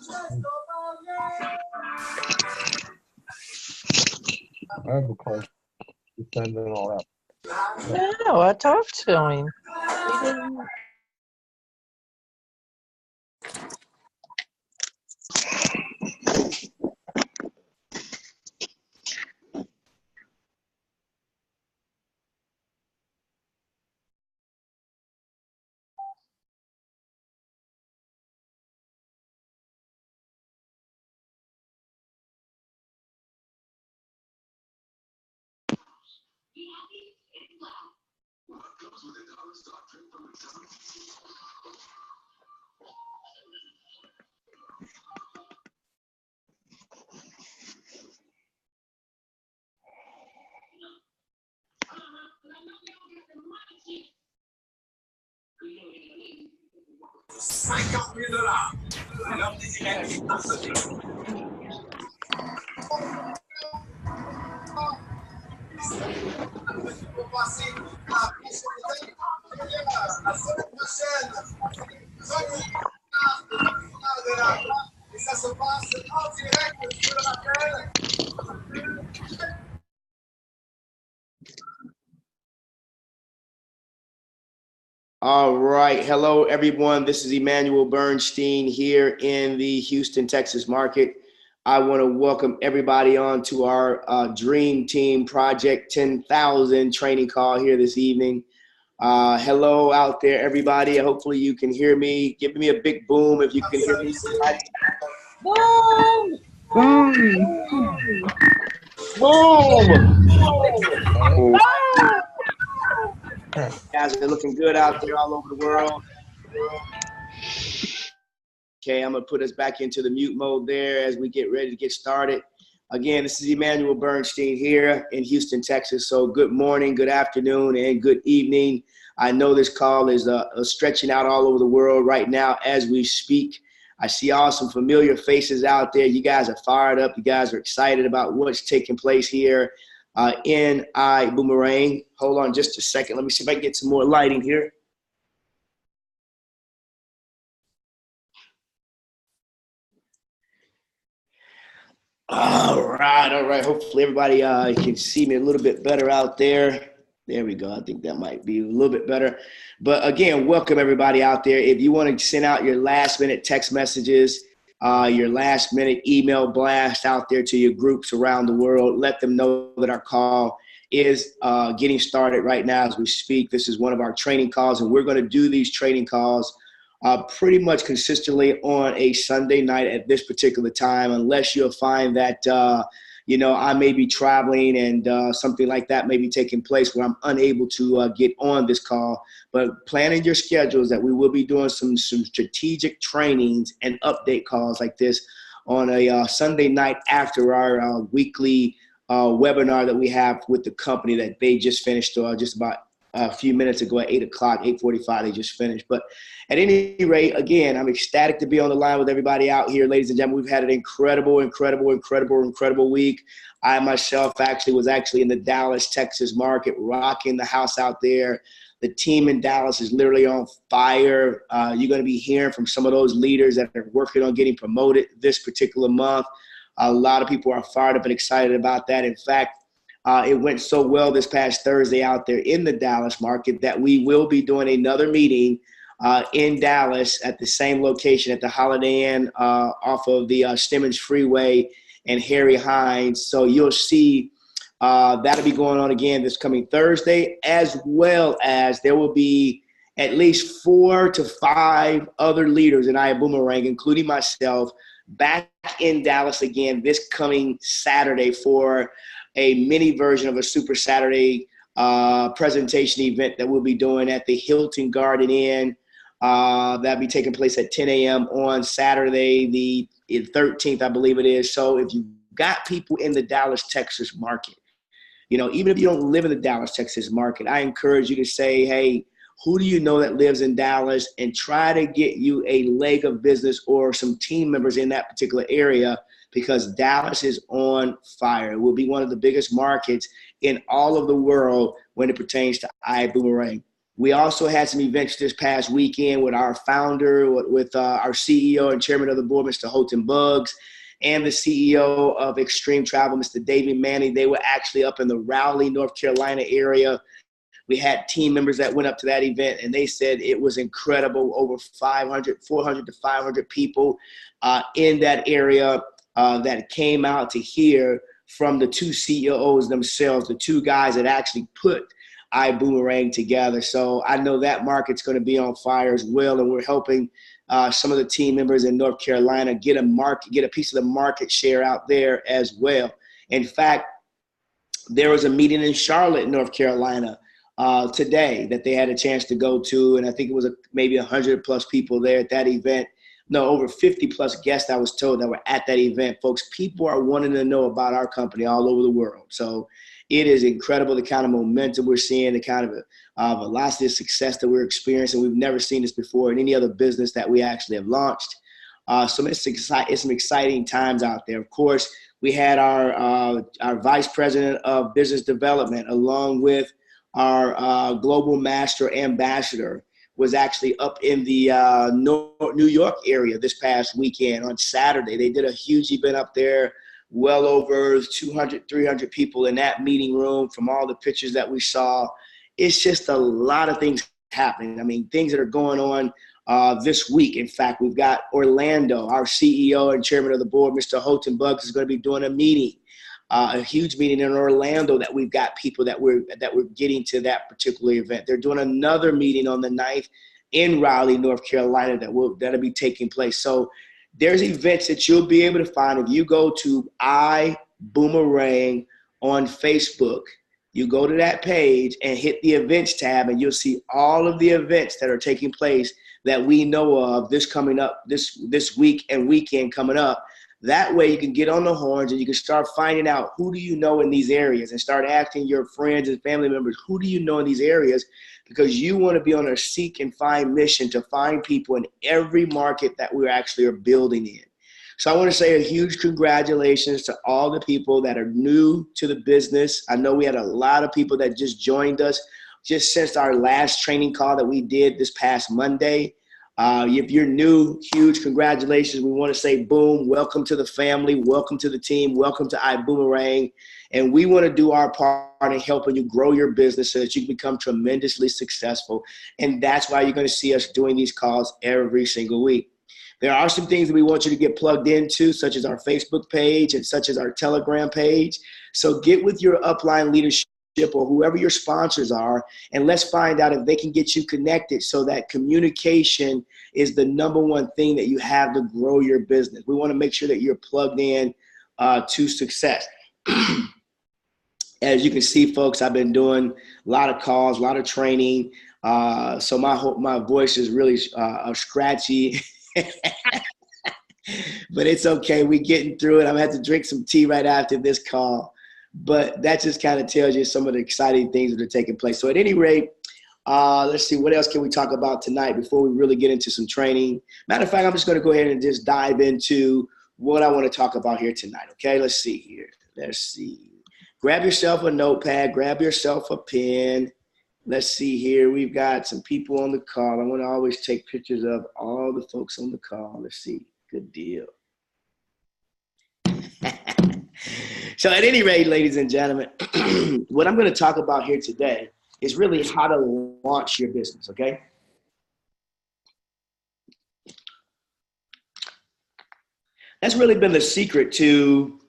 I have a question. You send it all out. No, I talked to him. He didn't. All right. Hello, everyone. This is Emmanuel Bernstein here in the Houston, Texas market. I want to welcome everybody on to our Dream Team Project 10,000 training call here this evening. Hello out there, everybody. Hopefully you can hear me. Give me a big boom if you can hear me. Boom! Boom! Boom! Guys are looking good out there all over the world. Okay, I'm going to put us back into the mute mode there as we get ready to get started. Again, this is Emmanuel Bernstein here in Houston, Texas. So good morning, good afternoon, and good evening. I know this call is stretching out all over the world right now as we speak. I see all some familiar faces out there. You guys are fired up. You guys are excited about what's taking place here in iBoomerang. Hold on just a second. Let me see if I can get some more lighting here. All right. Hopefully everybody can see me a little bit better out there. There we go. I think that might be a little bit better. But again, welcome everybody out there. If you want to send out your last minute text messages, your last minute email blast out there to your groups around the world, let them know that our call is getting started right now as we speak. This is one of our training calls, and we're going to do these training calls pretty much consistently on a Sunday night at this particular time, unless you'll find that, I may be traveling and something like that may be taking place where I'm unable to get on this call. But planning your schedules that we will be doing some strategic trainings and update calls like this on a Sunday night after our weekly webinar that we have with the company that they just finished just about a few minutes ago at 8 o'clock, 8:45, they just finished. But at any rate, again, I'm ecstatic to be on the line with everybody out here, ladies and gentlemen. We've had an incredible week. I myself was in the Dallas, Texas market, rocking the house out there. The team in Dallas is literally on fire. You're going to be hearing from some of those leaders that are working on getting promoted this particular month. A lot of people are fired up and excited about that. In fact, it went so well this past Thursday out there in the Dallas market that we will be doing another meeting in Dallas at the same location at the Holiday Inn off of the Stemmons Freeway and Harry Hines. So you'll see that'll be going on again this coming Thursday, as well as there will be at least 4 to 5 other leaders in iBoomerang, including myself, back in Dallas again this coming Saturday for a mini version of a Super Saturday presentation event that we'll be doing at the Hilton Garden Inn. That'll be taking place at 10 a.m. on Saturday, the 13th, I believe it is. So if you've got people in the Dallas, Texas market, even if you don't live in the Dallas, Texas market, I encourage you to say, hey, who do you know that lives in Dallas, and try to get you a leg of business or some team members in that particular area, because Dallas is on fire. It will be one of the biggest markets in all of the world when it pertains to iBoomerang. We also had some events this past weekend with our founder, with our CEO and chairman of the board, Mr. Houghton Buggs, and the CEO of Extreme Travel, Mr. David Manning. They were actually up in the Raleigh, North Carolina area. We had team members that went up to that event, and they said it was incredible. Over 400 to 500 people in that area that came out to hear from the two CEOs themselves, the two guys that actually put iBoomerang together. So I know that market's going to be on fire as well, and we're helping some of the team members in North Carolina get a piece of the market share out there as well. In fact, there was a meeting in Charlotte, North Carolina today that they had a chance to go to, and I think it was maybe 100 plus people there at that event. No, over 50 plus guests, I was told, that were at that event. Folks, people are wanting to know about our company all over the world. So it is incredible, the kind of momentum we're seeing, the kind of velocity of success that we're experiencing. We've never seen this before in any other business that we actually have launched. So it's some exciting times out there. Of course, we had our vice president of business development, along with our global master ambassador, was actually up in the New York area this past weekend on Saturday. They did a huge event up there, well over 200, 300 people in that meeting room from all the pictures that we saw. It's just a lot of things happening. I mean, things that are going on this week. In fact, we've got Orlando, our CEO and chairman of the board, Mr. Houghton Buggs, is going to be doing a meeting. A huge meeting in Orlando that we've got people that we're getting to that particular event. They're doing another meeting on the 9th in Raleigh, North Carolina that'll be taking place. So there's events that you'll be able to find if you go to iBoomerang on Facebook. You go to that page and hit the events tab, and you'll see all of the events that are taking place that we know of this coming up this week and weekend coming up. That way you can get on the horns and you can start finding out who do you know in these areas, and start asking your friends and family members, who do you know in these areas? Because you want to be on a seek and find mission to find people in every market that we actually are building in. So I want to say a huge congratulations to all the people that are new to the business. I know we had a lot of people that just joined us just since our last training call that we did this past Monday. If you're new, huge congratulations. We want to say, boom, welcome to the family, welcome to the team, welcome to iBoomerang. And we want to do our part in helping you grow your business so that you can become tremendously successful. And that's why you're going to see us doing these calls every single week. There are some things that we want you to get plugged into, such as our Facebook page and such as our Telegram page. So get with your upline leadership or whoever your sponsors are, and let's find out if they can get you connected so that communication is the number one thing that you have to grow your business. We want to make sure that you're plugged in to success. As you can see, folks, I've been doing a lot of calls, a lot of training. So my voice is really scratchy. But it's okay. We're getting through it. I'm going to have to drink some tea right after this call. But that just kind of tells you some of the exciting things that are taking place. So at any rate, let's see, what else can we talk about tonight before we really get into some training? Matter of fact, I'm just going to go ahead and just dive into what I want to talk about here tonight. Okay, let's see here. Let's see. Grab yourself a notepad. Grab yourself a pen. Let's see here. We've got some people on the call. I want to always take pictures of all the folks on the call. Let's see. Good deal. So at any rate, ladies and gentlemen, what I'm going to talk about here today is really how to launch your business, okay? That's really been the secret to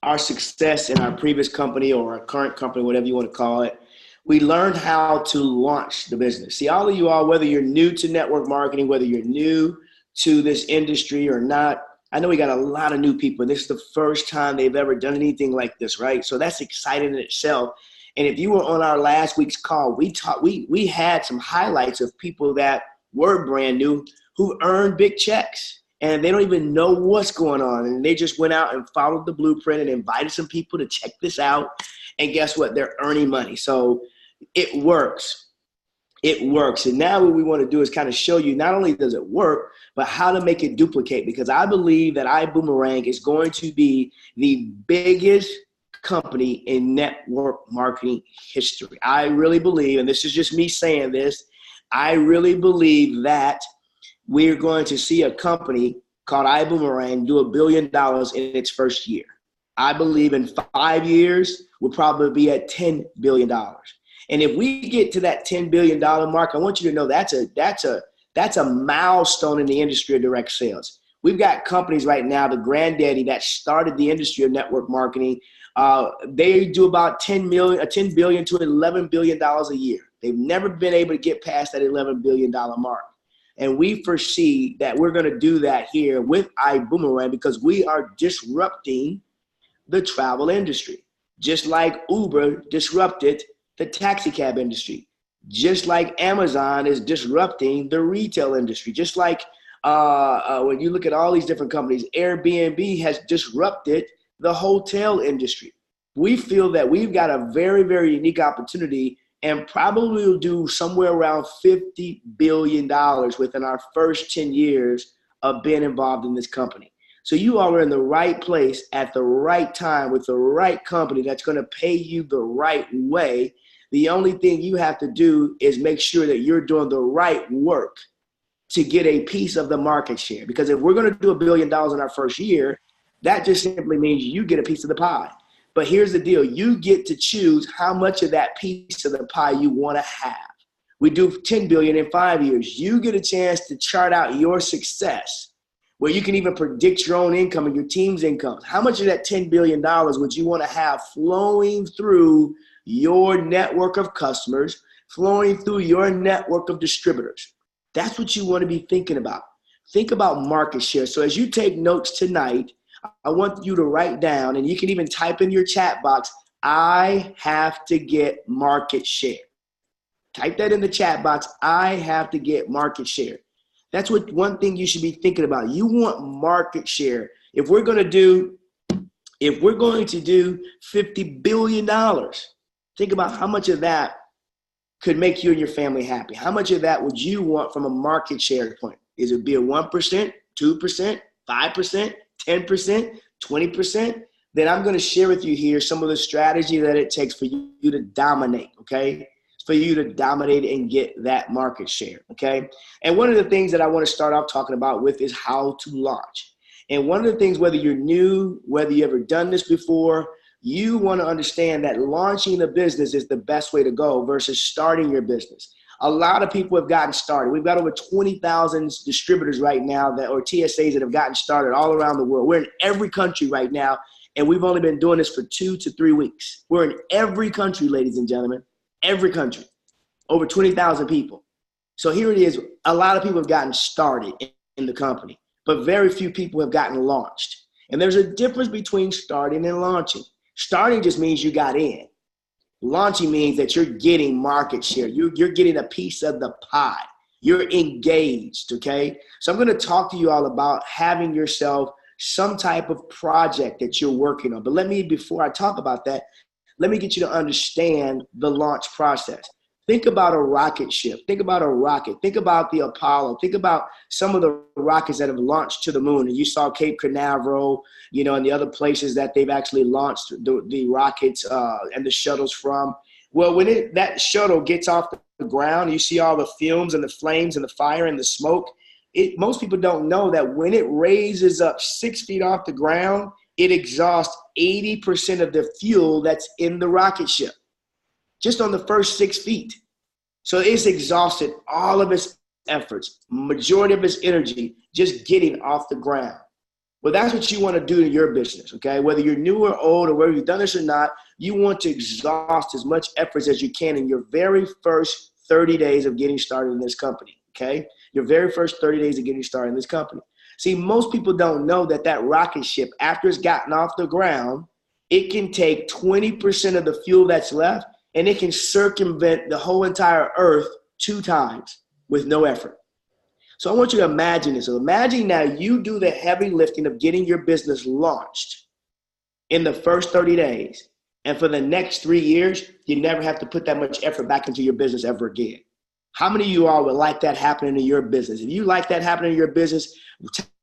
our success in our previous company or our current company, whatever you want to call it. We learned how to launch the business. See, all of you all, whether you're new to network marketing, whether you're new to this industry or not, I know we got a lot of new people. This is the first time they've ever done anything like this, right? So that's exciting in itself. And if you were on our last week's call, we had some highlights of people that were brand new who earned big checks, and they don't even know what's going on. And they just went out and followed the blueprint and invited some people to check this out. And guess what? They're earning money. So it works. It works. And now what we want to do is kind of show you not only does it work, but how to make it duplicate, because I believe that iBoomerang is going to be the biggest company in network marketing history. I really believe, and this is just me saying this, I really believe that we're going to see a company called iBoomerang do $1 billion in its first year. I believe in 5 years, we'll probably be at $10 billion. And if we get to that $10 billion mark, I want you to know that's a milestone in the industry of direct sales. We've got companies right now, the granddaddy that started the industry of network marketing. They do about $10 billion to $11 billion a year. They've never been able to get past that $11 billion mark. And we foresee that we're going to do that here with iBoomerang because we are disrupting the travel industry. Just like Uber disrupted the taxi cab industry. Just like Amazon is disrupting the retail industry. Just like when you look at all these different companies, Airbnb has disrupted the hotel industry. We feel that we've got a very, very unique opportunity and probably will do somewhere around $50 billion within our first 10 years of being involved in this company. So you are in the right place at the right time with the right company that's going to pay you the right way. The only thing you have to do is make sure that you're doing the right work to get a piece of the market share. Because if we're going to do $1 billion in our first year, that just simply means you get a piece of the pie. But here's the deal. You get to choose how much of that piece of the pie you want to have. We do $10 billion in 5 years. You get a chance to chart out your success where you can even predict your own income and your team's income. How much of that $10 billion would you want to have flowing through your network of customers, flowing through your network of distributors? That's what you want to be thinking about. Think about market share. So as you take notes tonight, I want you to write down, and you can even type in your chat box, I have to get market share. Type that in the chat box, I have to get market share. That's what one thing you should be thinking about. You want market share. If we're going to do $50 billion, think about how much of that could make you and your family happy. How much of that would you want from a market share point? Is it be a 1%, 2%, 5%? 10%, 20%, then I'm going to share with you here some of the strategy that it takes for you to dominate, okay? For you to dominate and get that market share, okay? And one of the things that I want to start off talking about with is how to launch. And one of the things, whether you're new, whether you've ever done this before, you want to understand that launching a business is the best way to go versus starting your business. A lot of people have gotten started. We've got over 20,000 distributors right now or TSAs that have gotten started all around the world. We're in every country right now, and we've only been doing this for 2 to 3 weeks. We're in every country, ladies and gentlemen, every country, over 20,000 people. So here it is. A lot of people have gotten started in the company, but very few people have gotten launched. And there's a difference between starting and launching. Starting just means you got in. Launching means that you're getting market share. You're getting a piece of the pie. You're engaged, okay? So I'm going to talk to you all about having yourself some type of project that you're working on. But before I talk about that, let me get you to understand the launch process. Think about a rocket ship. Think about a rocket. Think about the Apollo. Think about some of the rockets that have launched to the moon. And you saw Cape Canaveral, and the other places that they've actually launched the rockets and the shuttles from. Well, when that shuttle gets off the ground, you see all the fumes and the flames and the fire and the smoke. Most people don't know that when it raises up 6 feet off the ground, it exhausts 80% of the fuel that's in the rocket ship, just on the first 6 feet. So it's exhausted all of its efforts, majority of its energy, just getting off the ground. Well, that's what you want to do in your business, okay? Whether you're new or old or whether you've done this or not, you want to exhaust as much efforts as you can in your very first 30 days of getting started in this company, okay? Your very first 30 days of getting started in this company. See, most people don't know that rocket ship, after it's gotten off the ground, it can take 20% of the fuel that's left and it can circumvent the whole entire earth 2 times with no effort. So I want you to imagine this. So imagine now you do the heavy lifting of getting your business launched in the first 30 days. And for the next 3 years, you never have to put that much effort back into your business ever again. How many of you all would like that happening in your business? If you like that happening in your business,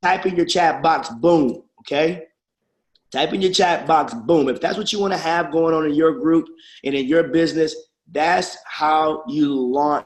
type in your chat box, boom, okay? Type in your chat box, boom. If that's what you want to have going on in your group and in your business, that's how you launch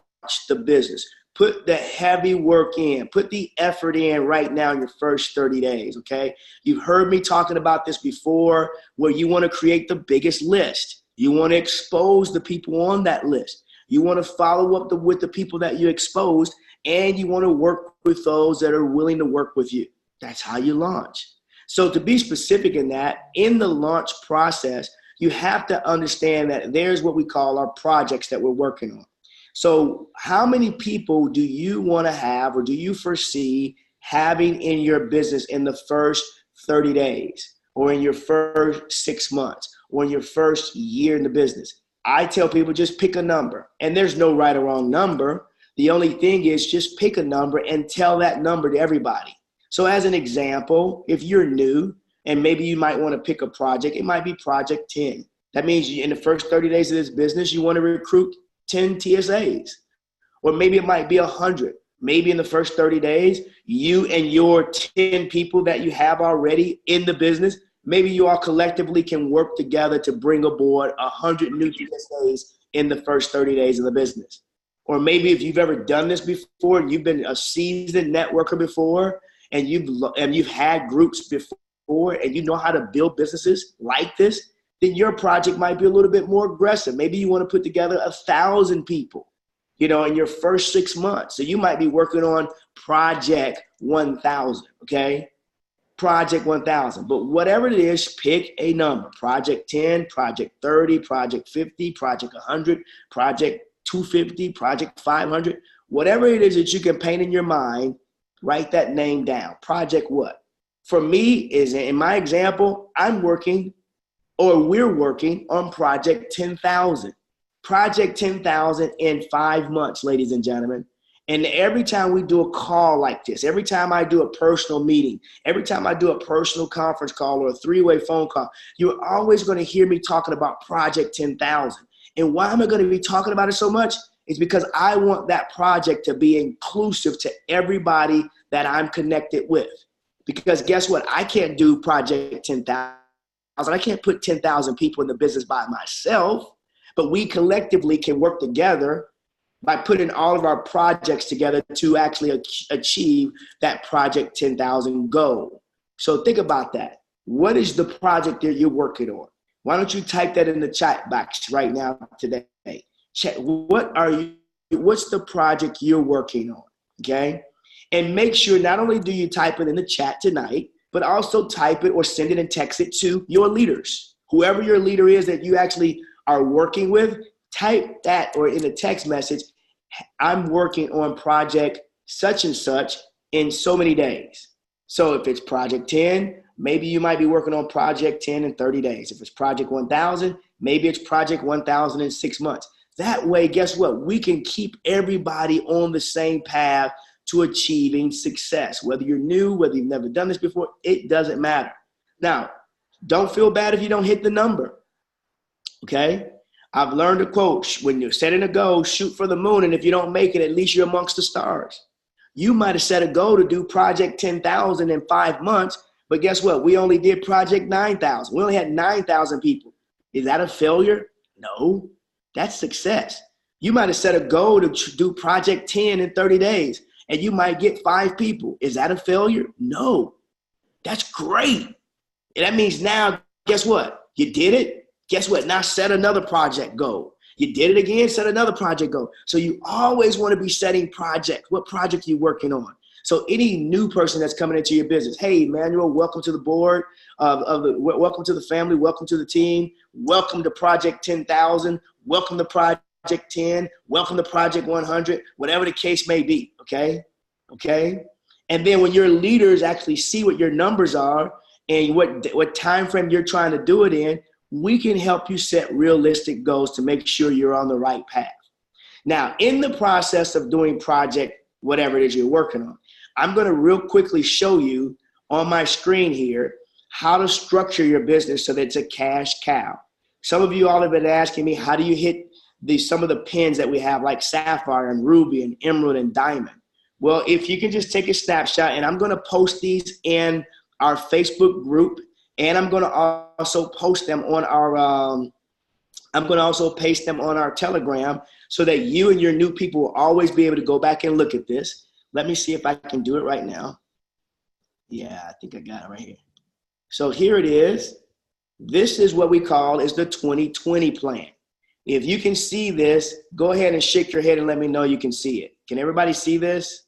the business. Put the heavy work in. Put the effort in right now in your first 30 days, okay? You've heard me talking about this before, where you want to create the biggest list. You want to expose the people on that list. You want to follow up with the people that you exposed, and you want to work with those that are willing to work with you. That's how you launch. So to be specific in that, in the launch process, you have to understand that there's what we call our projects that we're working on. So how many people do you want to have, or do you foresee having in your business in the first 30 days, or in your first 6 months, or in your first year in the business? I tell people, just pick a number, and there's no right or wrong number. The only thing is just pick a number and tell that number to everybody. So as an example, if you're new and maybe you might want to pick a project, it might be project 10. That means in the first 30 days of this business, you want to recruit 10 TSAs, or maybe it might be 100. Maybe in the first 30 days, you and your 10 people that you have already in the business, maybe you all collectively can work together to bring aboard 100 new TSAs in the first 30 days of the business. Or maybe if you've ever done this before, and you've been a seasoned networker before, and you've had groups before, and you know how to build businesses like this, then your project might be a little bit more aggressive. Maybe you want to put together 1,000 people, in your first 6 months. So you might be working on project 1,000, okay? Project 1,000. But whatever it is, pick a number. Project 10, project 30, project 50, project 100, project 250, project 500. Whatever it is that you can paint in your mind, write that name down. Project what? For me, is in my example, we're working on project 10,000. Project 10,000 in 5 months, ladies and gentlemen. And every time we do a call like this, every time I do a personal meeting, every time I do a personal conference call or a three-way phone call, you're always going to hear me talking about project 10,000. And why am I going to be talking about it so much? It's because I want that project to be inclusive to everybody that I'm connected with. Because guess what? I can't do project 10,000. I can't put 10,000 people in the business by myself, but we collectively can work together by putting all of our projects together to actually achieve that project 10,000 goal. So think about that. What is the project that you're working on? Why don't you type that in the chat box right now today? Check, what's the project you're working on, okay? And make sure not only do you type it in the chat tonight, but also type it or send it and text it to your leaders. Whoever your leader is that you actually are working with, type that or in a text message, I'm working on project such and such in so many days. So if it's project 10, maybe you might be working on project 10 in 30 days. If it's project 1,000, maybe it's project 1,000 in 6 months. That way, guess what? We can keep everybody on the same path to achieving success. Whether you're new, whether you've never done this before, it doesn't matter. Now, don't feel bad if you don't hit the number, okay? I've learned a quote, when you're setting a goal, shoot for the moon, and if you don't make it, at least you're amongst the stars. You might have set a goal to do project 10,000 in 5 months, but guess what? We only did project 9,000. We only had 9,000 people. Is that a failure? No, that's success. You might have set a goal to do project 10 in 30 days, and you might get 5 people. Is that a failure? No, that's great. And that means now, guess what? You did it. Guess what? Now set another project goal. You did it again, set another project goal. So you always want to be setting projects. What project are you working on? So any new person that's coming into your business, hey, Emmanuel, welcome to the board, welcome to the family, welcome to the team, welcome to Project 10,000, welcome to Project 10, welcome to Project 100, whatever the case may be, okay? And then when your leaders actually see what your numbers are and what time frame you're trying to do it in, we can help you set realistic goals to make sure you're on the right path. Now, in the process of doing project, whatever it is you're working on, I'm going to real quickly show you on my screen here how to structure your business so that it's a cash cow. Some of you all have been asking me, how do you hit some of the pins that we have like Sapphire and Ruby and Emerald and Diamond? Well, if you can just take a snapshot, and I'm going to post these in our Facebook group. And I'm going to also post them on our, I'm going to also paste them on our Telegram so that you and your new people will always be able to go back and look at this. Let me see if I can do it right now. Yeah, I think I got it right here. So here it is. This is what we call is the 2020 plan. If you can see this, go ahead and shake your head and let me know you can see it. Can everybody see this?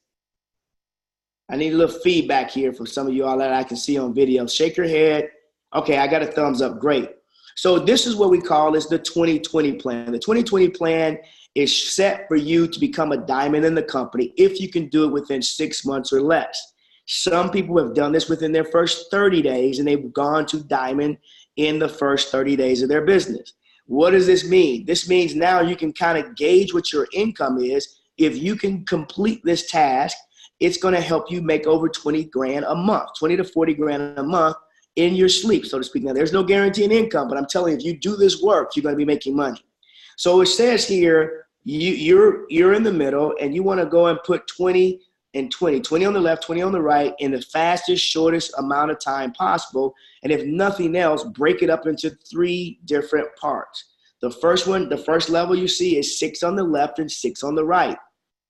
I need a little feedback here for some of you all that I can see on video. Shake your head. Okay, I got a thumbs up. Great. So this is what we call is the 2020 plan. The 2020 plan is set for you to become a diamond in the company if you can do it within 6 months or less. Some people have done this within their first 30 days, and they've gone to diamond in the first 30 days of their business. What does this mean? This means now you can kind of gauge what your income is. If you can complete this task, it's going to help you make over 20 grand a month, 20 to 40 grand a month in your sleep, so to speak. Now, there's no guarantee in income, but I'm telling you, if you do this work, you're going to be making money. So it says here, you're in the middle, and you want to go and put 20 and 20, 20 on the left, 20 on the right, in the fastest, shortest amount of time possible. And if nothing else, break it up into 3 different parts. The first one, the first level you see is 6 on the left and 6 on the right.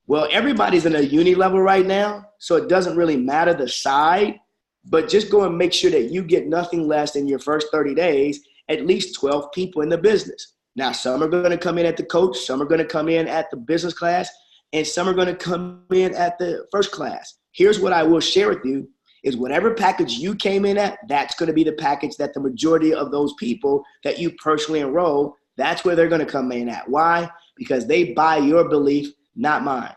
Well, everybody's in a uni level right now, so it doesn't really matter the side, but just go and make sure that you get nothing less than your first 30 days, at least 12 people in the business. Now, some are going to come in at the coach, some are going to come in at the business class, and some are going to come in at the first class. Here's what I will share with you is whatever package you came in at, that's going to be the package that the majority of those people that you personally enroll, that's where they're going to come in at. Why? Because they buy your belief, not mine.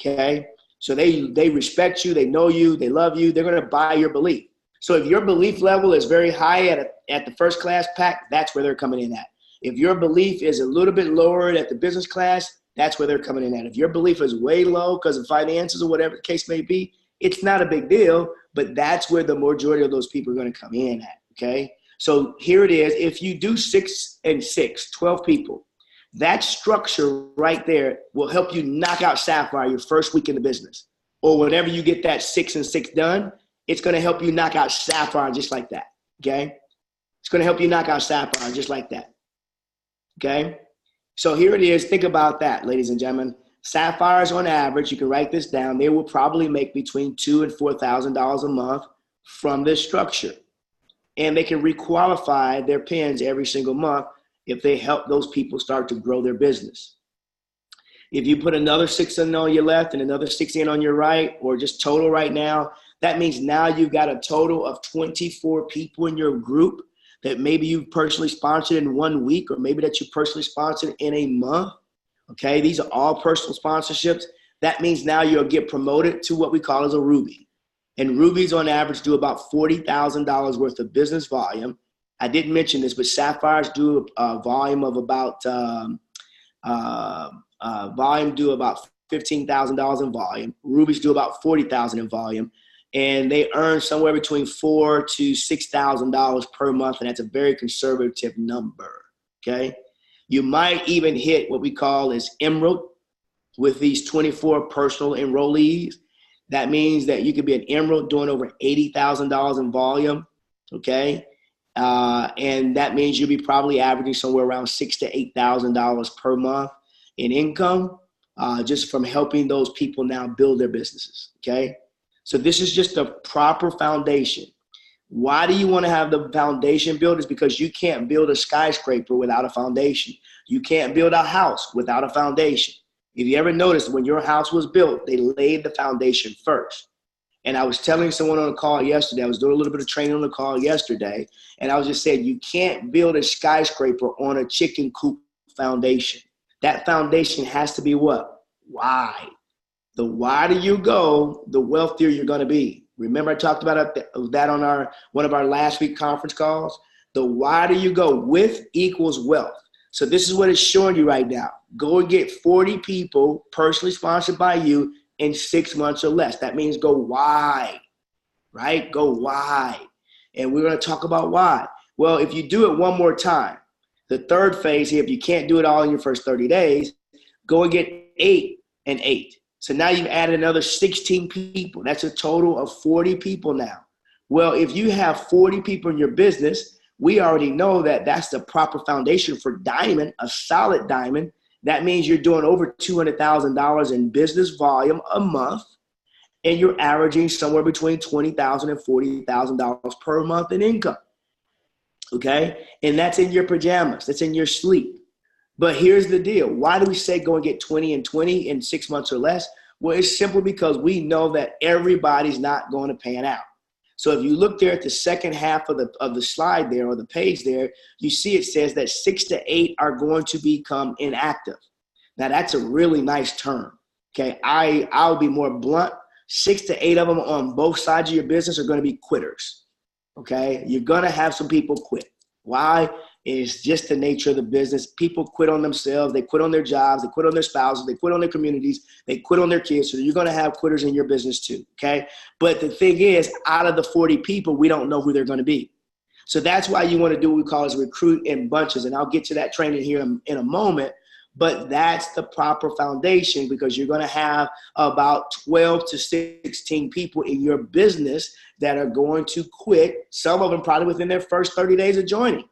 Okay? So they respect you, they know you, they love you, they're going to buy your belief. So if your belief level is very high at the first class pack, that's where they're coming in at. If your belief is a little bit lower at the business class, that's where they're coming in at. If your belief is way low because of finances or whatever the case may be, it's not a big deal, but that's where the majority of those people are going to come in at, okay? So here it is. If you do 6 and 6, 12 people, that structure right there will help you knock out Sapphire your first week in the business. Or whenever you get that 6 and 6 done, it's going to help you knock out Sapphire just like that, okay? It's going to help you knock out Sapphire just like that, okay? So here it is. Think about that, ladies and gentlemen. Sapphires on average, you can write this down, they will probably make between $2,000 and $4,000 a month from this structure. And they can requalify their pins every single month if they help those people start to grow their business. If you put another 6 in on your left and another 6 in on your right, or just total right now, that means now you've got a total of 24 people in your group that maybe you personally sponsored in 1 week, or maybe that you personally sponsored in a month. Okay, these are all personal sponsorships. That means now you'll get promoted to what we call as a Ruby. And Rubies on average do about $40,000 worth of business volume. I didn't mention this, but Sapphires do a volume of about $15,000 in volume. Rubies do about $40,000 in volume. And they earn somewhere between $4,000 to $6,000 per month, and that's a very conservative number, okay? You might even hit what we call as Emerald with these 24 personal enrollees. That means that you could be an Emerald doing over $80,000 in volume, okay? And that means you'll be probably averaging somewhere around $6,000 to $8,000 per month in income just from helping those people now build their businesses, okay? So this is just a proper foundation. Why do you want to have the foundation built? Is because you can't build a skyscraper without a foundation. You can't build a house without a foundation. If you ever noticed, when your house was built, they laid the foundation first. And I was telling someone on a call yesterday, I was doing a little bit of training on the call yesterday, and I was just saying, you can't build a skyscraper on a chicken coop foundation. That foundation has to be what? Wide. The wider you go, the wealthier you're going to be. Remember I talked about that on one of our last week conference calls? The wider you go, width equals wealth. So this is what it's showing you right now. Go and get 40 people personally sponsored by you in 6 months or less. That means go wide, right? Go wide. And we're going to talk about why. Well, if you do it one more time, the third phase here, if you can't do it all in your first 30 days, go and get 8 and 8. So now you've added another 16 people. That's a total of 40 people now Well, if you have 40 people in your business, we already know that that's the proper foundation for diamond, a solid diamond. That means you're doing over $200,000 in business volume a month, and you're averaging somewhere between $20,000 and $40,000 per month in income. Okay? And that's in your pajamas. That's in your sleep. But here's the deal. Why do we say go and get 20 and 20 in 6 months or less? Well, it's simply because we know that everybody's not going to pan out. So if you look there at the second half of the slide there, or the page there, you see it says that 6 to 8 are going to become inactive. Now that's a really nice term. Okay, I'll be more blunt. 6 to 8 of them on both sides of your business are going to be quitters. Okay, you're going to have some people quit. Why? It's just the nature of the business. People quit on themselves. They quit on their jobs. They quit on their spouses. They quit on their communities. They quit on their kids. So you're going to have quitters in your business too, okay? But the thing is, out of the 40 people, we don't know who they're going to be. So that's why you want to do what we call is recruit in bunches. And I'll get to that training here in a moment. But that's the proper foundation, because you're going to have about 12 to 16 people in your business that are going to quit, some of them probably within their first 30 days of joining.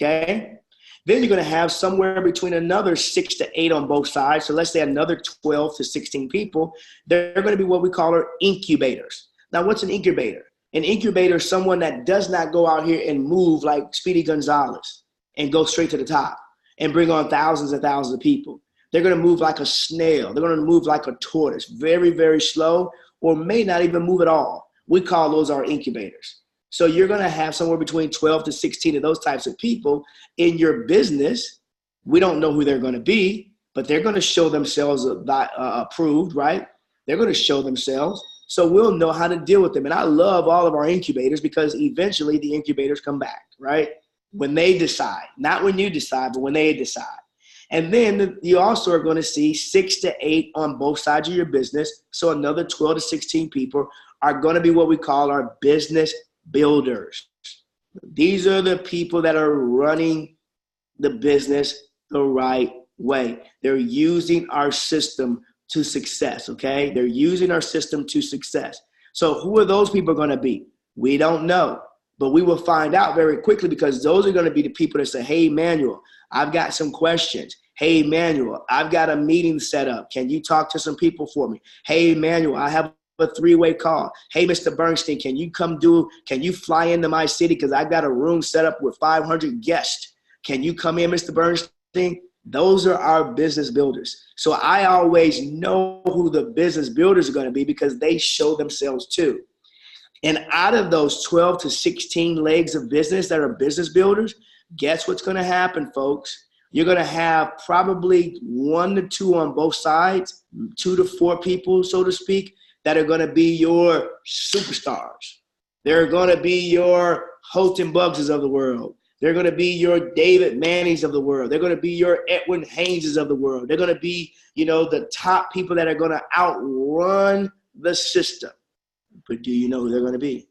Okay. Then you're going to have somewhere between another 6 to 8 on both sides. So let's say another 12 to 16 people. They're going to be what we call our incubators. Now, what's an incubator? An incubator is someone that does not go out here and move like Speedy Gonzalez and go straight to the top and bring on thousands and thousands of people. They're going to move like a snail. They're going to move like a tortoise, very, very slow, or may not even move at all. We call those our incubators. So you're going to have somewhere between 12 to 16 of those types of people in your business. We don't know who they're going to be, but they're going to show themselves approved, right? They're going to show themselves. So we'll know how to deal with them. And I love all of our incubators, because eventually the incubators come back, right? When they decide, not when you decide, but when they decide. And then you also are going to see 6 to 8 on both sides of your business. So another 12 to 16 people are going to be what we call our business builders. These are the people that are running the business the right way. They're using our system to success, okay? They're using our system to success. So who are those people going to be? We don't know, but we will find out very quickly, because those are going to be the people that say, hey, Manuel, I've got some questions. Hey, Manuel, I've got a meeting set up. Can you talk to some people for me? Hey, Manuel, I have a 3-way call. Hey, Mr. Bernstein, can you fly into my city? Because I've got a room set up with 500 guests. Can you come in, Mr. Bernstein? Those are our business builders. So I always know who the business builders are going to be, because they show themselves too. And out of those 12 to 16 legs of business that are business builders, guess what's going to happen, folks? You're going to have probably 1 to 2 on both sides, 2 to 4 people, so to speak, that are going to be your superstars. They're going to be your Houghton Buggses of the world. They're going to be your David Mannings of the world. They're going to be your Edwin Hayneses of the world. They're going to be, the top people that are going to outrun the system. But do you know who they're going to be?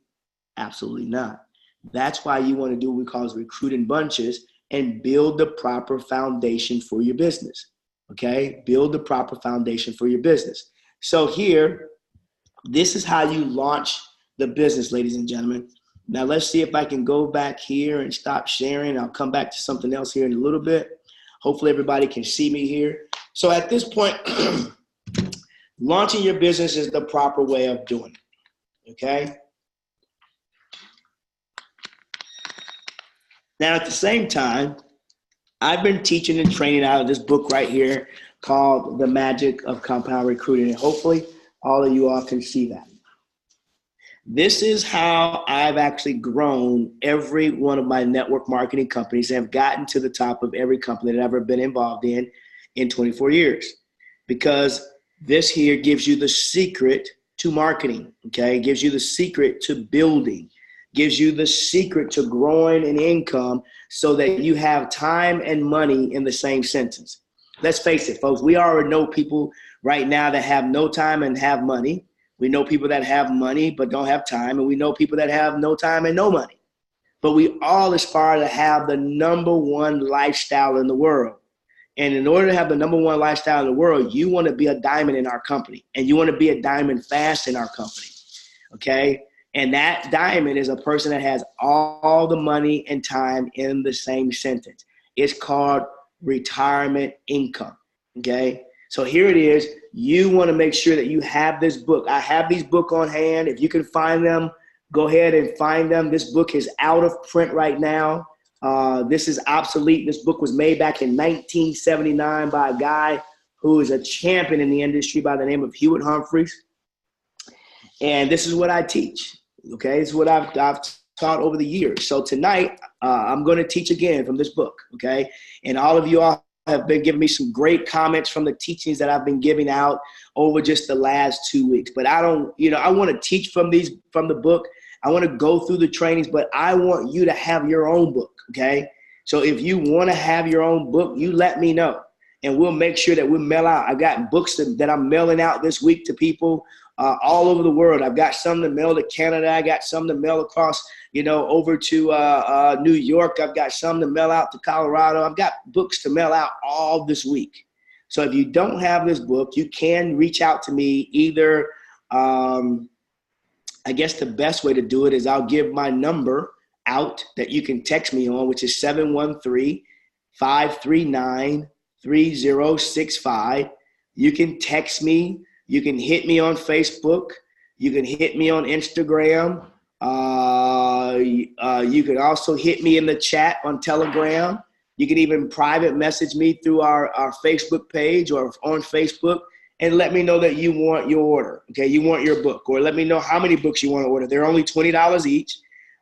Absolutely not. That's why you want to do what we call recruit in bunches and build the proper foundation for your business. Okay? Build the proper foundation for your business. So here, this is how you launch the business, ladies and gentlemen. Now let's see if I can go back here and stop sharing. I'll come back to something else here in a little bit. Hopefully everybody can see me here. So at this point, launching your business is the proper way of doing it. Okay? Now at the same time, I've been teaching and training out of this book right here called The Magic of Compound Recruiting. And hopefully all of you all can see that. This is how I've actually grown every one of my network marketing companies and have gotten to the top of every company that I've ever been involved in 24 years. Because this here gives you the secret to marketing, okay? It gives you the secret to building, gives you the secret to growing an income so that you have time and money in the same sentence. Let's face it, folks, we already know people right now that have no time and have money. We know people that have money but don't have time, and we know people that have no time and no money. But we all aspire to have the number one lifestyle in the world. And in order to have the number one lifestyle in the world, you want to be a diamond in our company, and you want to be a diamond fast in our company, okay? And that diamond is a person that has all the money and time in the same sentence. It's called retirement income. Okay. So here it is. You want to make sure that you have this book. I have these books on hand. If you can find them, go ahead and find them. This book is out of print right now. This is obsolete. This book was made back in 1979 by a guy who is a champion in the industry by the name of Hewitt Humphreys. And this is what I teach. Okay, this is what I've taught over the years. So tonight, I'm going to teach again from this book. Okay, and all of you all have been giving me some great comments from the teachings that I've been giving out over just the last 2 weeks. But I don't, I want to teach from the book. I want to go through the trainings, but I want you to have your own book. Okay, so if you want to have your own book, you let me know, and we'll make sure that we mail out. I've got books that I'm mailing out this week to people all over the world. I've got some to mail to Canada. I got some to mail across, over to New York. I've got some to mail out to Colorado. I've got books to mail out all this week. So if you don't have this book, you can reach out to me either. I guess the best way to do it is I'll give my number out that you can text me on, which is 713-539-3065. You can text me. You can hit me on Facebook. You can hit me on Instagram. You can also hit me in the chat on Telegram. You can even private message me through our Facebook page or on Facebook and let me know that you want your order. Okay, you want your book, or let me know how many books you want to order. They're only $20 each.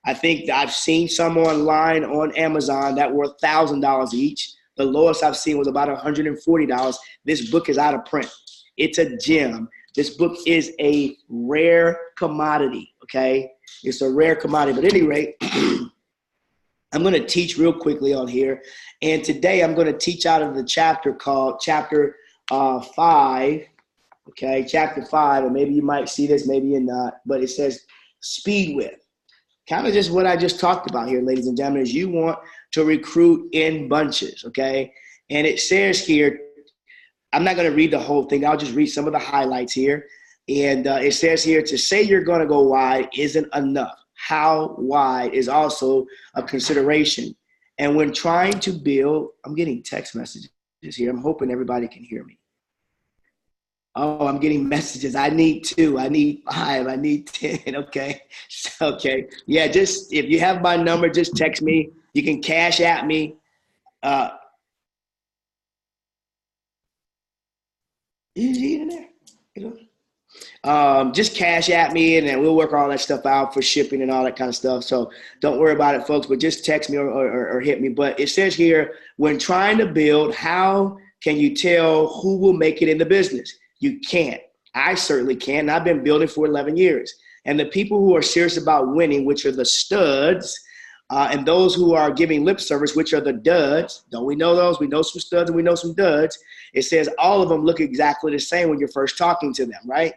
I think I've seen some online on Amazon that were $1,000 each. The lowest I've seen was about $140. This book is out of print. It's a gem. This book is a rare commodity, okay? It's a rare commodity. But at any rate, I'm going to teach real quickly on here. And today I'm going to teach out of the chapter called Chapter 5, okay? Chapter 5, and maybe you might see this, maybe you're not. But it says speed width. Kind of just what I just talked about here, ladies and gentlemen, is you want to recruit in bunches, okay? And it says here, I'm not going to read the whole thing. I'll just read some of the highlights here. And it says here, to say you're going to go wide isn't enough. How wide is also a consideration. And when trying to build, I'm getting text messages here. I'm hoping everybody can hear me. Oh, I'm getting messages. I need 2. I need 5. I need 10. Okay. Okay. Yeah, just if you have my number, just text me. You can cash at me. Is he in there? Just cash at me, and then we'll work all that stuff out for shipping and all that kind of stuff. So don't worry about it, folks, but just text me or hit me. But it says here, when trying to build, how can you tell who will make it in the business? You can't. I certainly can. And I've been building for 11 years. And the people who are serious about winning, which are the studs, and those who are giving lip service, which are the duds. Don't we know those? We know some studs and we know some duds. It says all of them look exactly the same when you're first talking to them, right?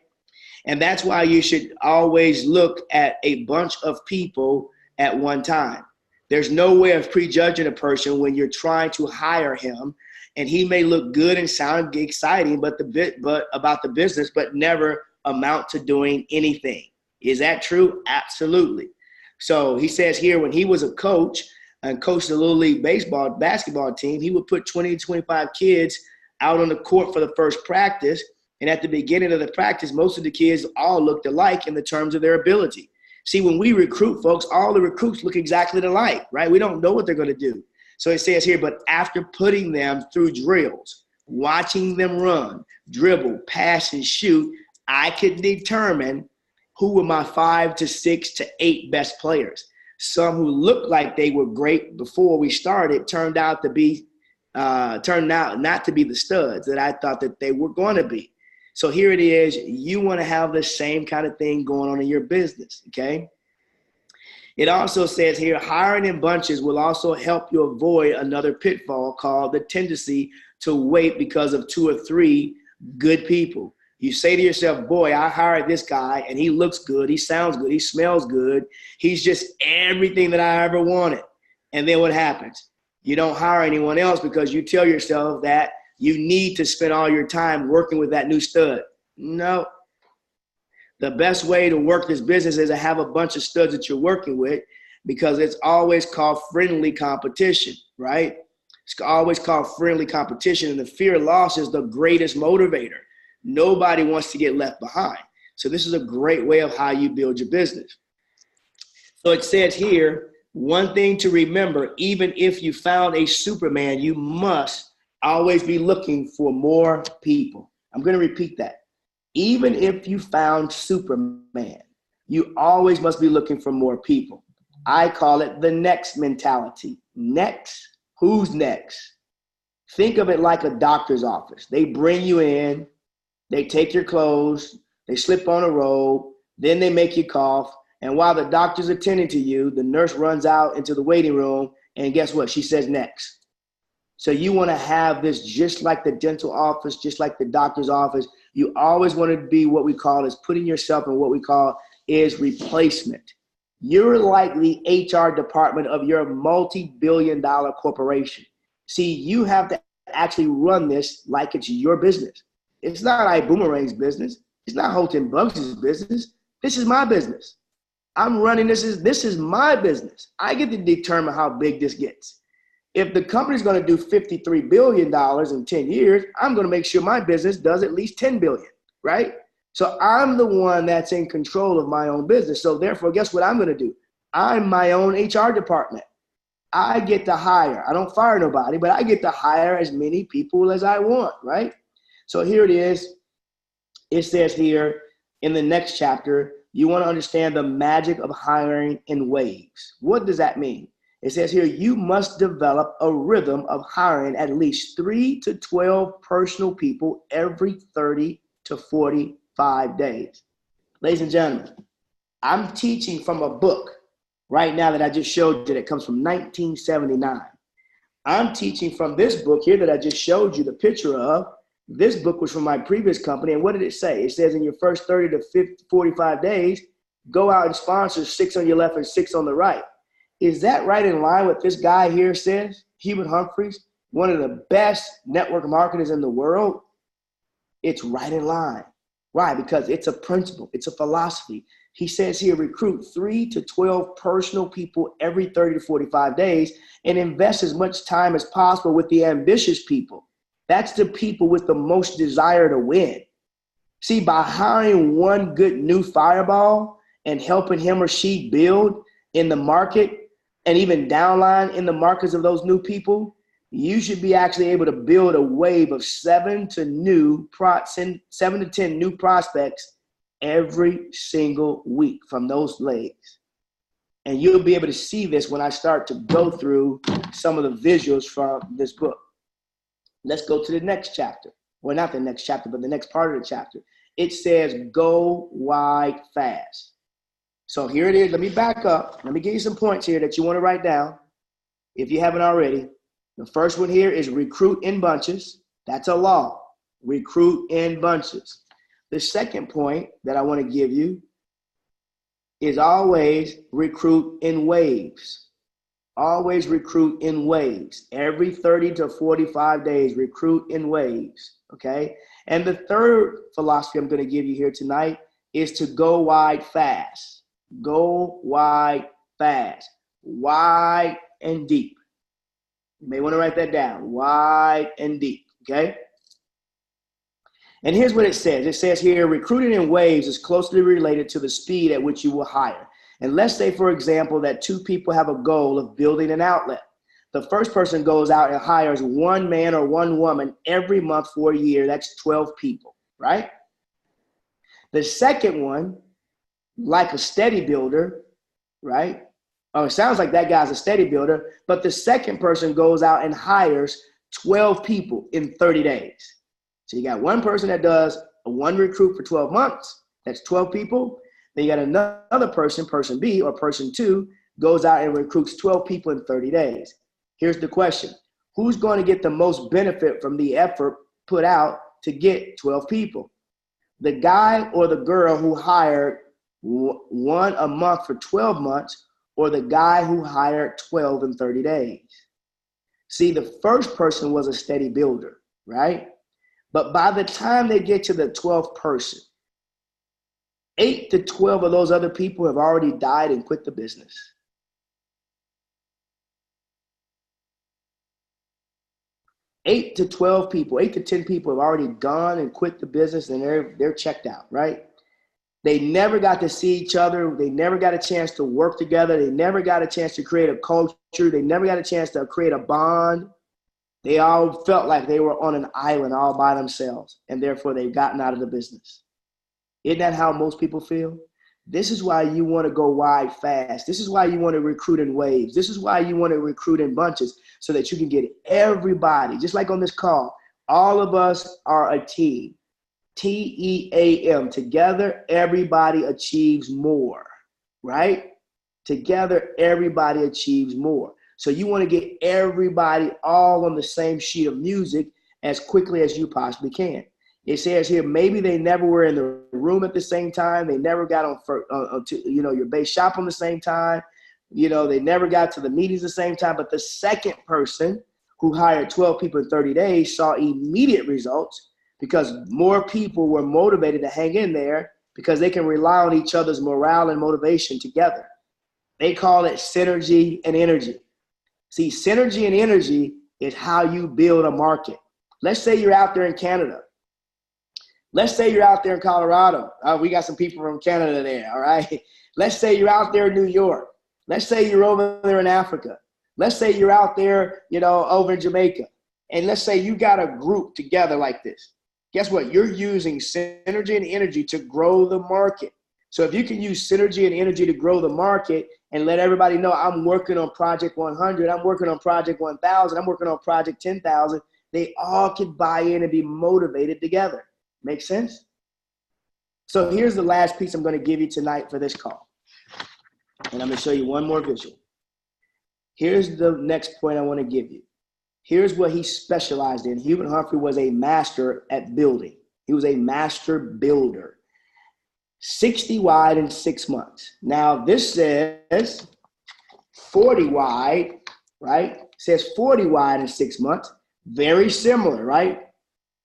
And that's why you should always look at a bunch of people at one time. There's no way of prejudging a person when you're trying to hire him, and he may look good and sound exciting, but about the business, but never amount to doing anything. Is that true? Absolutely. So he says here, when he was a coach and coached a little league basketball team, he would put 20 to 25 kids out on the court for the first practice. And at the beginning of the practice, most of the kids all looked alike in the terms of their ability. See, when we recruit folks, all the recruits look exactly alike, right? We don't know what they're going to do. So it says here, but after putting them through drills, watching them run, dribble, pass, and shoot, I could determine who were my 5 to 6 to 8 best players. Some who looked like they were great before we started turned out not to be the studs that I thought that they were going to be. So here it is. You want to have the same kind of thing going on in your business, okay? It also says here, hiring in bunches will also help you avoid another pitfall called the tendency to wait because of 2 or 3 good people. You say to yourself, boy, I hired this guy and he looks good, he sounds good, he smells good. He's just everything that I ever wanted. And then what happens? You don't hire anyone else because you tell yourself that you need to spend all your time working with that new stud. No. The best way to work this business is to have a bunch of studs that you're working with, because it's always called friendly competition, right? It's always called friendly competition, and the fear of loss is the greatest motivator. Nobody wants to get left behind. So this is a great way of how you build your business. So it says here, one thing to remember, even if you found a Superman, you must always be looking for more people. I'm going to repeat that. Even if you found Superman, you always must be looking for more people. I call it the next mentality. Next? Who's next? Think of it like a doctor's office. They bring you in, they take your clothes, they slip on a robe, then they make you cough. And while the doctor's attending to you, the nurse runs out into the waiting room, and guess what? She says next. So you want to have this just like the dental office, just like the doctor's office. You always want to be what we call is putting yourself in what we call is replacement. You're like the HR department of your multi-billion-dollar corporation. See, you have to actually run this like it's your business. It's not iBoomerang's business. It's not Holton Bugs' business. This is my business. I'm running this is my business. I get to determine how big this gets. If the company's going to do $53 billion in 10 years, I'm going to make sure my business does at least $10 billion, right? So I'm the one that's in control of my own business. So therefore, guess what I'm going to do? I'm my own HR department. I get to hire. I don't fire nobody, but I get to hire as many people as I want, right? So here it is. It says here in the next chapter, you want to understand the magic of hiring in waves. What does that mean? It says here, you must develop a rhythm of hiring at least 3 to 12 personal people every 30 to 45 days. Ladies and gentlemen, I'm teaching from a book right now that I just showed you that comes from 1979. I'm teaching from this book here that I just showed you the picture of. This book was from my previous company. And what did it say? It says in your first 30 to 45 days, go out and sponsor 6 on your left and 6 on the right. Is that right in line with this guy here says? Hubert Humphreys, one of the best network marketers in the world. It's right in line. Why? Because it's a principle. It's a philosophy. He says here, recruit 3 to 12 personal people every 30 to 45 days and invest as much time as possible with the ambitious people. That's the people with the most desire to win. See, by hiring one good new fireball and helping him or she build in the market and even downline in the markets of those new people, you should be actually able to build a wave of 7 to 10 new prospects every single week from those legs. And you'll be able to see this when I start to go through some of the visuals from this book. Let's go to the next chapter. Well, not the next chapter, but the next part of the chapter. It says, go wide fast. So here it is. Let me back up. Let me give you some points here that you want to write down if you haven't already. The first one here is recruit in bunches. That's a law. Recruit in bunches. The second point that I want to give you is always recruit in waves. Always recruit in waves. Every 30 to 45 days, recruit in waves, okay? And the third philosophy I'm going to give you here tonight is to go wide fast. Go wide fast. Wide and deep. You may want to write that down. Wide and deep, okay? And here's what it says. It says here, recruiting in waves is closely related to the speed at which you will hire. And let's say, for example, that 2 people have a goal of building an outlet. The first person goes out and hires 1 man or 1 woman every month for a year. That's 12 people, right? The second one, like a steady builder, right? Oh, it sounds like that guy's a steady builder, but the second person goes out and hires 12 people in 30 days. So you got 1 person that does a 1 recruit for 12 months. That's 12 people. Then you got another person, person B or person 2, goes out and recruits 12 people in 30 days. Here's the question. Who's going to get the most benefit from the effort put out to get 12 people? The guy or the girl who hired 1 a month for 12 months, or the guy who hired 12 in 30 days? See, the first person was a steady builder, right? But by the time they get to the 12th person, 8 to 12 of those other people have already died and quit the business. 8 to 12 people, 8 to 10 people have already gone and quit the business, and they're checked out, right? They never got to see each other. They never got a chance to work together. They never got a chance to create a culture. They never got a chance to create a bond. They all felt like they were on an island all by themselves, and therefore they've gotten out of the business. Isn't that how most people feel? This is why you want to go wide fast. This is why you want to recruit in waves. This is why you want to recruit in bunches, so that you can get everybody, just like on this call, all of us are a team. TEAM, together everybody achieves more, right? Together everybody achieves more. So you want to get everybody all on the same sheet of music as quickly as you possibly can. It says here, maybe they never were in the room at the same time. They never got on your base shop on the same time. They never got to the meetings the same time. But the second person who hired 12 people in 30 days saw immediate results, because more people were motivated to hang in there because they can rely on each other's morale and motivation together. They call it synergy and energy. See, synergy and energy is how you build a market. Let's say you're out there in Canada. Let's say you're out there in Colorado. We got some people from Canada there, all right? Let's say you're out there in New York. Let's say you're over there in Africa. Let's say you're out there, over in Jamaica. And let's say you got a group together like this. Guess what? You're using synergy and energy to grow the market. So if you can use synergy and energy to grow the market and let everybody know, I'm working on project 100, I'm working on project 1,000, I'm working on project 10,000, they all can buy in and be motivated together. Make sense? So here's the last piece I'm going to give you tonight for this call. And I'm going to show you one more visual. Here's the next point I want to give you. Here's what he specialized in. Hubert Humphrey was a master at building. He was a master builder. 60 wide in 6 months. Now this says 40 wide, right? It says 40 wide in 6 months. Very similar, right?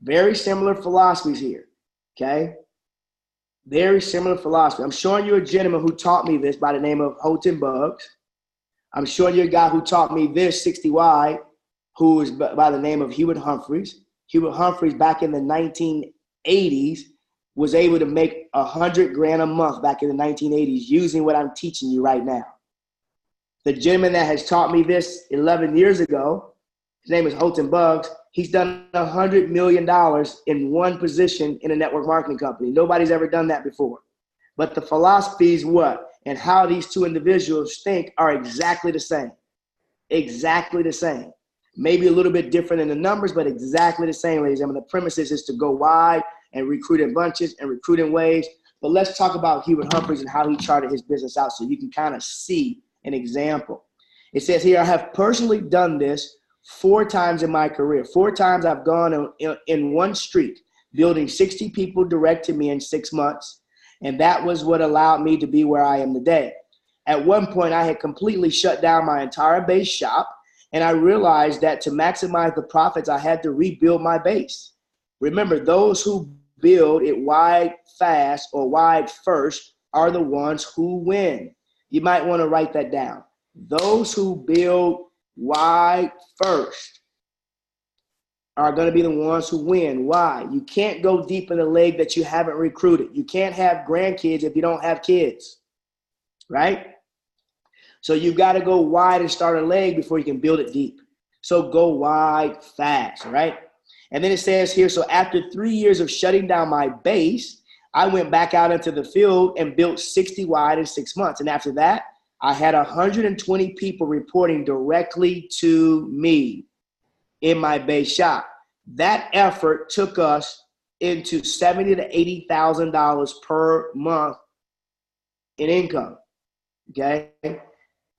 Very similar philosophies here, okay? Very similar philosophy. I'm showing you a gentleman who taught me this by the name of Houghton Buggs. I'm showing you a guy who taught me this 60 wide, who is by the name of Hubert Humphreys. Hubert Humphreys back in the 1980s was able to make $100,000 a month back in the 1980s using what I'm teaching you right now. The gentleman that has taught me this 11 years ago, his name is Houghton Buggs. He's done $100 million in one position in a network marketing company. Nobody's ever done that before. But the philosophies, what, and how these two individuals think are exactly the same. Exactly the same. Maybe a little bit different in the numbers, but exactly the same, ladies and gentlemen. The premises is to go wide and recruit in bunches and recruit in waves. But let's talk about Hubert Humphreys and how he charted his business out so you can kind of see an example. It says here, I have personally done this 4 times in my career. 4 times I've gone in one streak, building 60 people direct to me in 6 months. And that was what allowed me to be where I am today. At one point, I had completely shut down my entire base shop. And I realized that to maximize the profits, I had to rebuild my base. Remember, those who build it wide fast or wide first are the ones who win. You might want to write that down. Those who build wide first are going to be the ones who win. Why? You can't go deep in a leg that you haven't recruited. You can't have grandkids if you don't have kids, right? So you've got to go wide and start a leg before you can build it deep. So go wide fast, right? And then it says here, so after 3 years of shutting down my base, I went back out into the field and built 60 wide in 6 months. And after that, I had 120 people reporting directly to me in my base shop. That effort took us into $70,000 to $80,000 per month in income, okay?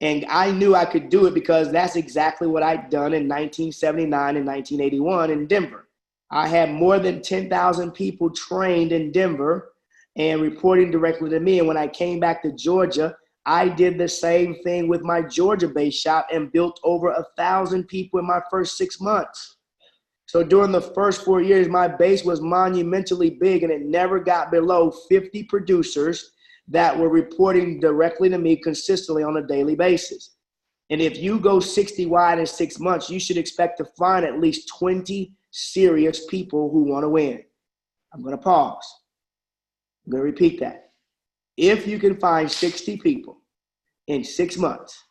And I knew I could do it because that's exactly what I'd done in 1979 and 1981 in Denver. I had more than 10,000 people trained in Denver and reporting directly to me. And when I came back to Georgia, I did the same thing with my Georgia-based shop and built over 1,000 people in my first 6 months. So during the first 4 years, my base was monumentally big, and it never got below 50 producers that were reporting directly to me consistently on a daily basis. And if you go 60 wide in 6 months, you should expect to find at least 20 serious people who want to win. I'm going to pause. I'm going to repeat that. If you can find 60 people in 6 months,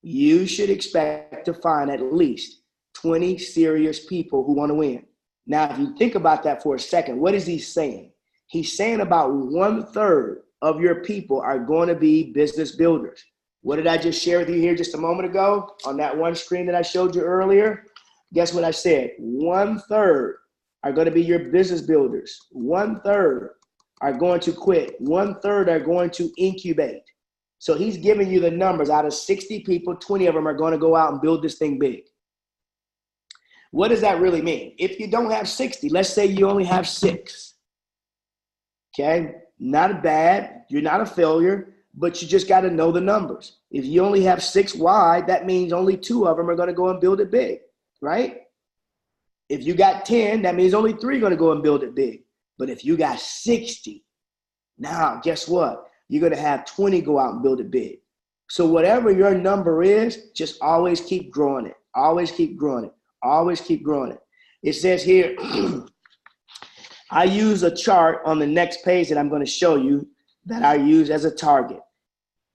you should expect to find at least 20 serious people who want to win. Now, if you think about that for a second, what is he saying? He's saying about 1/3 of your people are going to be business builders. What did I just share with you here just a moment ago on that one screen that I showed you earlier? Guess what I said? 1/3 are going to be your business builders. 1/3 are going to quit. 1/3 are going to incubate. So he's giving you the numbers. Out of 60 people, 20 of them are going to go out and build this thing big. What does that really mean? If you don't have 60, let's say you only have 6. Okay, not bad. You're not a failure, but you just got to know the numbers. If you only have 6 wide, that means only 2 of them are going to go and build it big, right? If you got 10, that means only 3 are going to go and build it big. But if you got 60, now guess what? You're going to have 20 go out and build it big. So whatever your number is, just always keep growing it. Always keep growing it. Always keep growing it. It says here, I use a chart on the next page that I'm going to show you that I use as a target.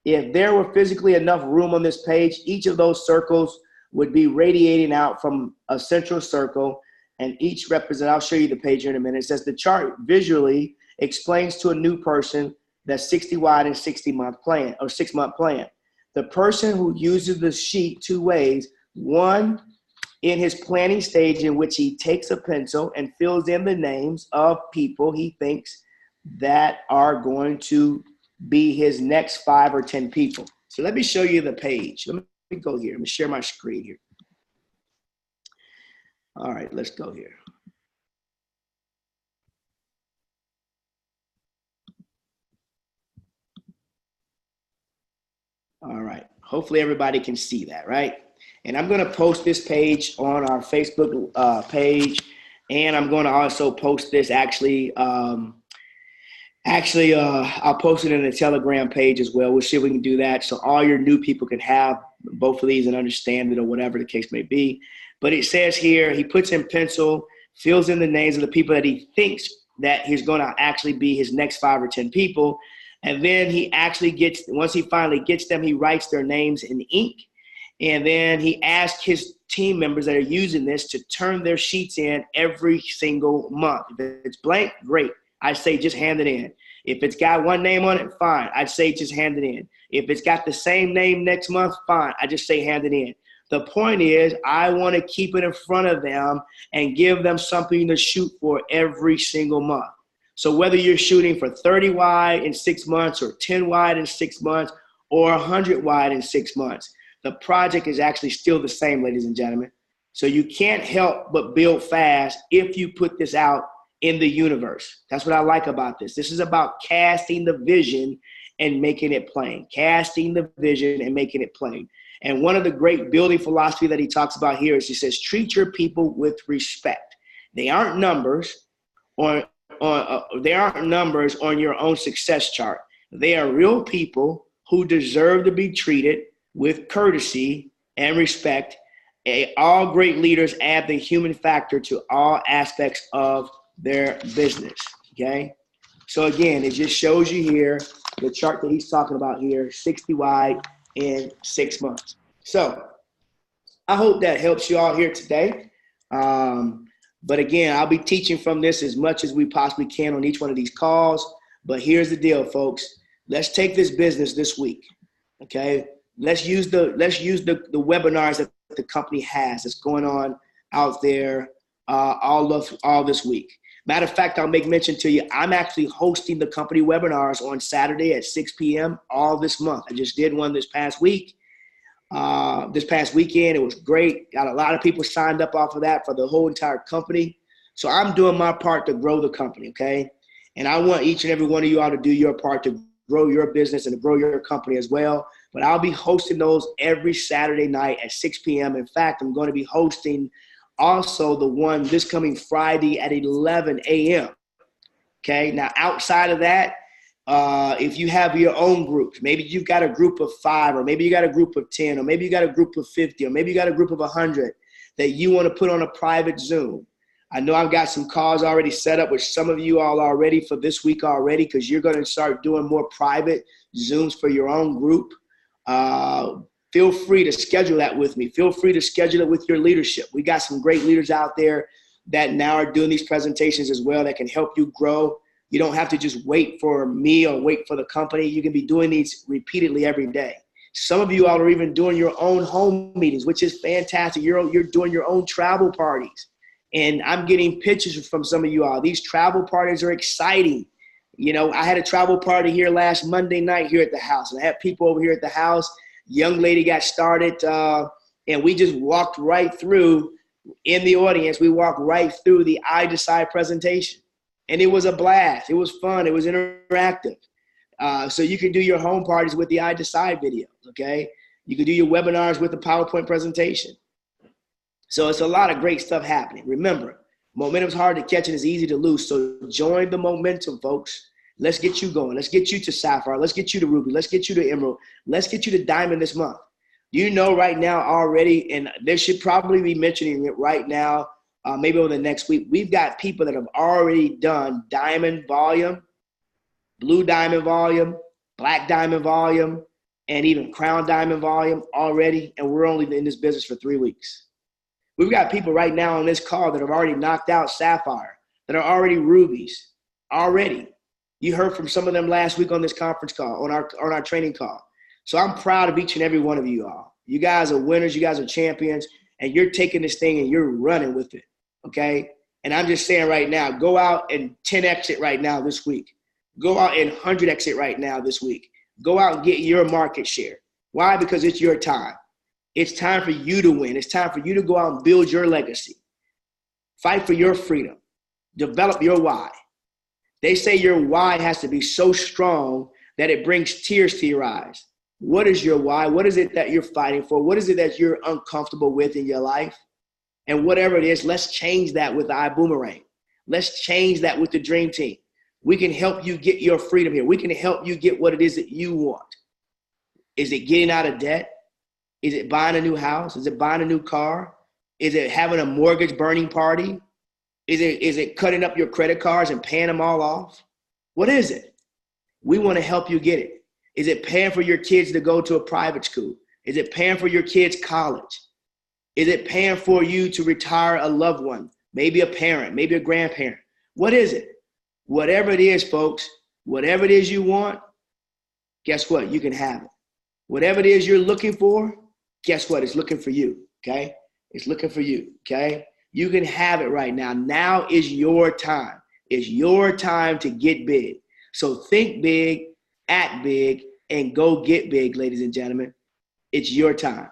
If there were physically enough room on this page, each of those circles would be radiating out from a central circle, and each represent, I'll show you the page here in a minute. It says the chart visually explains to a new person that 60 wide and 60-month plan or 6-month plan. The person who uses the sheet 2 ways, one, in his planning stage in which he takes a pencil and fills in the names of people he thinks that are going to be his next 5 or 10 people. So let me show you the page. Let me go here. Let me share my screen here. All right, let's go here. All right, hopefully everybody can see that, right? And I'm going to post this page on our Facebook page, and I'm going to also post this I'll post it in the Telegram page as well. We'll see if we can do that so all your new people can have both of these and understand it or whatever the case may be. But it says here, he puts in pencil, fills in the names of the people that he thinks that he's going to actually be his next 5 or 10 people. And then he actually once he finally gets them, he writes their names in ink. And then he asks his team members that are using this to turn their sheets in every single month. If it's blank, great. I say just hand it in. If it's got one name on it, fine. I'd say just hand it in. If it's got the same name next month, fine. I just say hand it in. The point is, I want to keep it in front of them and give them something to shoot for every single month. So whether you're shooting for 30 wide in 6 months or 10 wide in 6 months or 100 wide in 6 months, the project is actually still the same, ladies and gentlemen. So you can't help but build fast if you put this out in the universe. That's what I like about this. This is about casting the vision and making it plain. Casting the vision and making it plain. And one of the great building philosophy that he talks about here is he says, treat your people with respect. They aren't numbers on your own success chart. They are real people who deserve to be treated with courtesy and respect. All great leaders add the human factor to all aspects of their business, okay? So again, it just shows you here the chart that he's talking about here, 60 wide in 6 months. So I hope that helps you all here today. But again, I'll be teaching from this as much as we possibly can on each one of these calls. But here's the deal, folks. Let's take this business this week, okay? Let's use the webinars that the company has that's going on out there all this week. Matter of fact, I'll make mention to you, I'm actually hosting the company webinars on Saturday at 6 p.m. all this month. I just did one this past week, this past weekend. It was great. Got a lot of people signed up off of that for the whole entire company. So I'm doing my part to grow the company, okay? And I want each and every one of you all to do your part to grow your business and to grow your company as well. But I'll be hosting those every Saturday night at 6 p.m. In fact, I'm going to be hosting also the one this coming Friday at 11 a.m. Okay, now outside of that, if you have your own groups, maybe you've got a group of 5, or maybe you got a group of 10, or maybe you got a group of 50, or maybe you got a group of 100 that you want to put on a private Zoom. I know I've got some calls already set up with some of you all already for this week already, because you're going to start doing more private Zooms for your own group. Feel free to schedule that with me. Feel free to schedule it with your leadership. We got some great leaders out there that now are doing these presentations as well that can help you grow. You don't have to just wait for me or wait for the company. You can be doing these repeatedly every day. Some of you all are even doing your own home meetings, which is fantastic. You're doing your own travel parties. And I'm getting pictures from some of you all. These travel parties are exciting. You know, I had a travel party here last Monday night here at the house. And I had people over here at the house. Young lady got started, and we just walked right through in the audience. We walked right through the I Decide presentation. And it was a blast. It was fun. It was interactive. So you can do your home parties with the I Decide videos, okay? You can do your webinars with the PowerPoint presentation. So it's a lot of great stuff happening. Remember, momentum's hard to catch and it's easy to lose. So join the momentum, folks. Let's get you going. Let's get you to Sapphire. Let's get you to Ruby. Let's get you to Emerald. Let's get you to Diamond this month. You know right now already, and they should probably be mentioning it right now, maybe over the next week. We've got people that have already done Diamond Volume, Blue Diamond Volume, Black Diamond Volume, and even Crown Diamond Volume already, and we're only in this business for 3 weeks. We've got people right now on this call that have already knocked out Sapphire, that are already Rubies, already. You heard from some of them last week on this conference call, on our training call. So I'm proud of each and every one of you all. You guys are winners, you guys are champions, and you're taking this thing and you're running with it, okay? And I'm just saying right now, go out and 10X it right now this week. Go out and 100X it right now this week. Go out and get your market share. Why? Because it's your time. It's time for you to win. It's time for you to go out and build your legacy. Fight for your freedom. Develop your why. They say your why has to be so strong that it brings tears to your eyes. What is your why? What is it that you're fighting for? What is it that you're uncomfortable with in your life? And whatever it is, let's change that with iBoomerang. Let's change that with the Dream Team. We can help you get your freedom here. We can help you get what it is that you want. Is it getting out of debt? Is it buying a new house? Is it buying a new car? Is it having a mortgage burning party? Is it cutting up your credit cards and paying them all off? What is it? We want to help you get it. Is it paying for your kids to go to a private school? Is it paying for your kids' college? Is it paying for you to retire a loved one? Maybe a parent, maybe a grandparent. What is it? Whatever it is, folks, whatever it is you want, guess what? You can have it. Whatever it is you're looking for, guess what? It's looking for you, okay? It's looking for you, okay? You can have it right now. Now is your time. It's your time to get big. So think big, act big, and go get big, ladies and gentlemen. It's your time.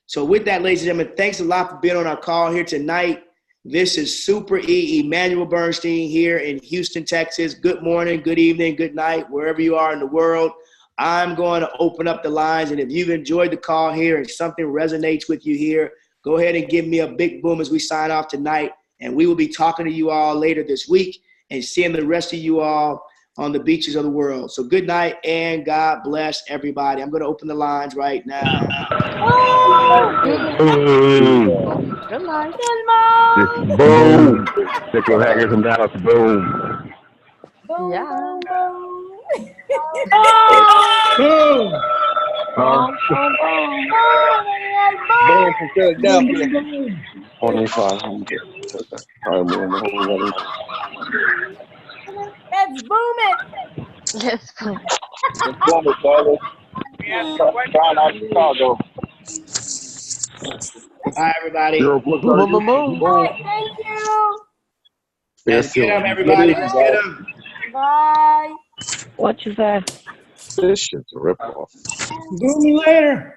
So with that, ladies and gentlemen, thanks a lot for being on our call here tonight. This is Super E, Emmanuel Bernstein here in Houston, Texas. Good morning, good evening, good night, wherever you are in the world. I'm going to open up the lines, and if you've enjoyed the call here and something resonates with you here, go ahead and give me a big boom as we sign off tonight, and we will be talking to you all later this week and seeing the rest of you all on the beaches of the world. So good night, and God bless everybody. I'm going to open the lines right now. Good night. Boom. Pickle Haggers and Dallas. Boom. Yeah. Boom! Huh? Boom from Philadelphia. 2,500. Let's boom it. Yes. Boom it, fellas. Trying out Chicago. Bye, everybody. Boom, boom, boom. All right, thank you. Let's get them, everybody. Let's get them. Bye. What you say? This shit's a ripoff. Do me later.